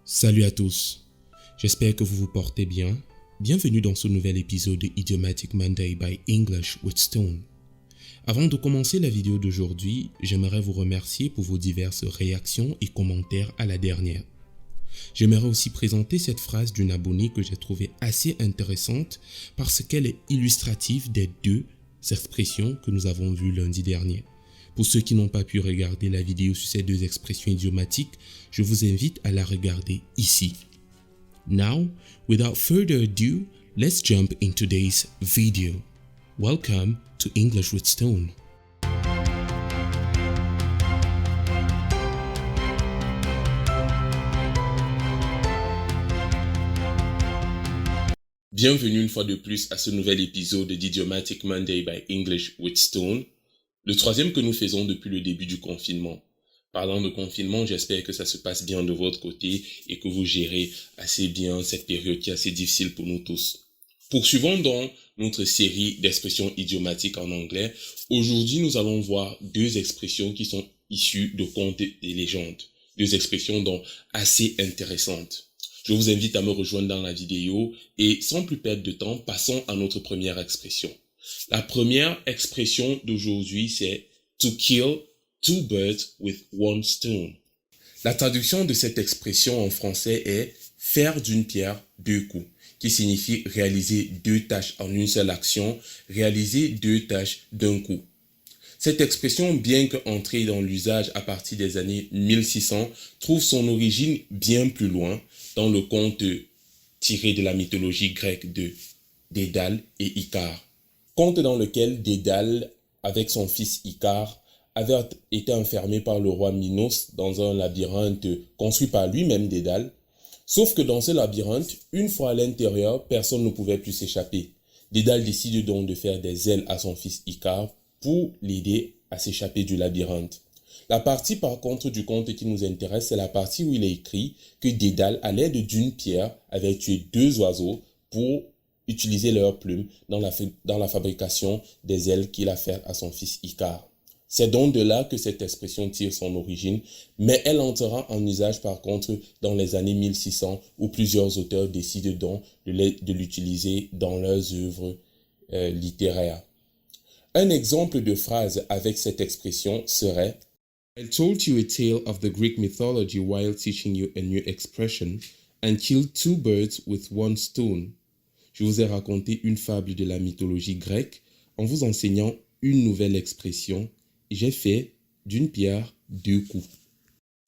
Salut à tous, j'espère que vous vous portez bien. Bienvenue dans ce nouvel épisode de Idiomatic Monday by English with Stone. Avant de commencer la vidéo d'aujourd'hui, j'aimerais vous remercier pour vos diverses réactions et commentaires à la dernière. J'aimerais aussi présenter cette phrase d'une abonnée que j'ai trouvée assez intéressante parce qu'elle est illustrative des deux expressions que nous avons vues lundi dernier. Pour ceux qui n'ont pas pu regarder la vidéo sur ces deux expressions idiomatiques, je vous invite à la regarder ici. Now, without further ado, let's jump into today's video. Welcome to English with Stone. Bienvenue une fois de plus à ce nouvel épisode d'Idiomatic Monday by English with Stone, le troisième que nous faisons depuis le début du confinement. Parlant de confinement, j'espère que ça se passe bien de votre côté et que vous gérez assez bien cette période qui est assez difficile pour nous tous. Poursuivons donc notre série d'expressions idiomatiques en anglais. Aujourd'hui, nous allons voir deux expressions qui sont issues de contes et légendes. Deux expressions donc assez intéressantes. Je vous invite à me rejoindre dans la vidéo et sans plus perdre de temps, passons à notre première expression. La première expression d'aujourd'hui, c'est « to kill two birds with one stone ». La traduction de cette expression en français est « faire d'une pierre deux coups », qui signifie réaliser deux tâches en une seule action, réaliser deux tâches d'un coup. Cette expression, bien qu'entrée dans l'usage à partir des années 1600, trouve son origine bien plus loin dans le conte tiré de la mythologie grecque de Dédale et Icare. Conte dans lequel Dédale, avec son fils Icare, avait été enfermé par le roi Minos dans un labyrinthe construit par lui-même Dédale. Sauf que dans ce labyrinthe, une fois à l'intérieur, personne ne pouvait plus s'échapper. Dédale décide donc de faire des ailes à son fils Icare pour l'aider à s'échapper du labyrinthe. La partie par contre du conte qui nous intéresse, c'est la partie où il est écrit que Dédale, à l'aide d'une pierre, avait tué deux oiseaux pour utiliser leurs plumes dans la fabrication des ailes qu'il a faites à son fils Icare. C'est donc de là que cette expression tire son origine, mais elle entrera en usage par contre dans les années 1600 où plusieurs auteurs décident donc de l'utiliser dans leurs œuvres littéraires. Un exemple de phrase avec cette expression serait « I told you a tale of the Greek mythology while teaching you a new expression and killed two birds with one stone. » Je vous ai raconté une fable de la mythologie grecque en vous enseignant une nouvelle expression. J'ai fait d'une pierre deux coups.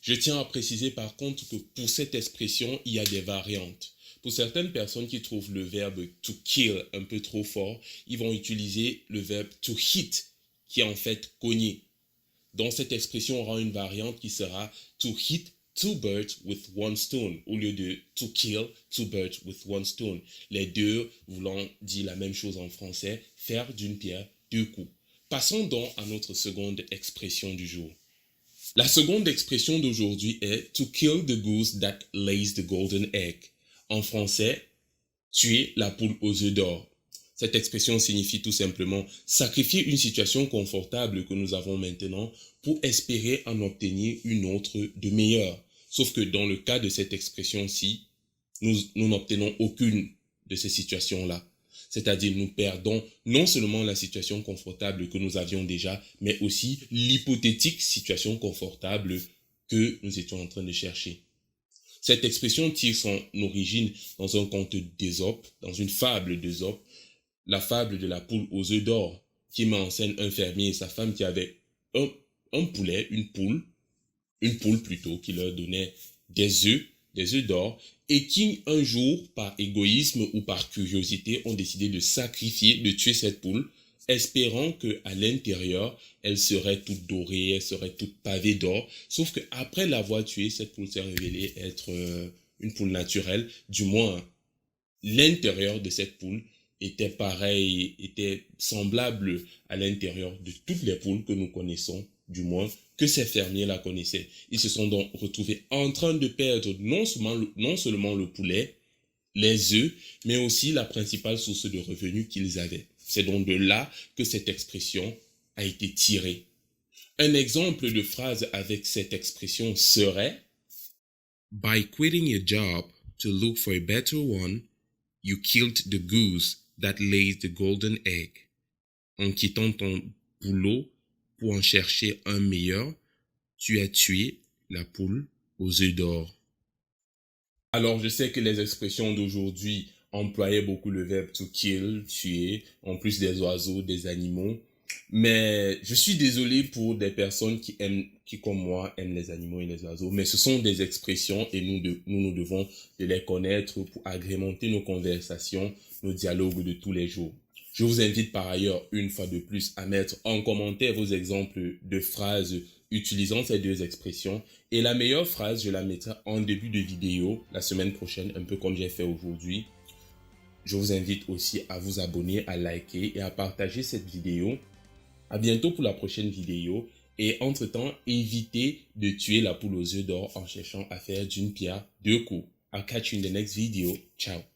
Je tiens à préciser par contre que pour cette expression, il y a des variantes. Pour certaines personnes qui trouvent le verbe to kill un peu trop fort, ils vont utiliser le verbe to hit, qui est en fait cogner. Dans cette expression, on aura une variante qui sera to hit two birds with one stone, au lieu de to kill two birds with one stone. Les deux voulant dire la même chose en français, faire d'une pierre deux coups. Passons donc à notre seconde expression du jour. La seconde expression d'aujourd'hui est « to kill the goose that lays the golden egg ». En français, tuer la poule aux œufs d'or. Cette expression signifie tout simplement sacrifier une situation confortable que nous avons maintenant pour espérer en obtenir une autre de meilleure. Sauf que dans le cas de cette expression-ci, nous n'obtenons aucune de ces situations-là. C'est-à-dire nous perdons non seulement la situation confortable que nous avions déjà, mais aussi l'hypothétique situation confortable que nous étions en train de chercher. Cette expression tire son origine dans un conte d'Ésope, dans une fable d'Ésope, la fable de la poule aux œufs d'or, qui met en scène un fermier et sa femme qui avaient un poulet, une poule plutôt, qui leur donnait des œufs d'or, et qui un jour, par égoïsme ou par curiosité, ont décidé de sacrifier, de tuer cette poule, espérant qu'à l'intérieur, elle serait toute dorée, elle serait toute pavée d'or. Sauf qu'après l'avoir tuée, cette poule s'est révélée être une poule naturelle. Du moins, l'intérieur de cette poule était pareil, était semblable à l'intérieur de toutes les poules que nous connaissons, du moins que ces fermiers la connaissaient. Ils se sont donc retrouvés en train de perdre non seulement le poulet, les œufs, mais aussi la principale source de revenus qu'ils avaient. C'est donc de là que cette expression a été tirée. Un exemple de phrase avec cette expression serait By quitting a job to look for a better one, you killed the goose that lays the golden egg. En quittant ton boulot pour en chercher un meilleur, tu as tué la poule aux œufs d'or. Alors, je sais que les expressions d'aujourd'hui employaient beaucoup le verbe to kill, tuer, en plus des oiseaux, des animaux. Mais je suis désolé pour des personnes qui comme moi, aiment les animaux et les oiseaux. Mais ce sont des expressions et nous devons de les connaître pour agrémenter nos conversations, nos dialogues de tous les jours. Je vous invite par ailleurs, une fois de plus, à mettre en commentaire vos exemples de phrases utilisant ces deux expressions. Et la meilleure phrase, je la mettrai en début de vidéo la semaine prochaine, un peu comme j'ai fait aujourd'hui. Je vous invite aussi à vous abonner, à liker et à partager cette vidéo. À bientôt pour la prochaine vidéo. Et entre-temps, évitez de tuer la poule aux œufs d'or en cherchant à faire d'une pierre deux coups. I'll catch you in the next video. Ciao.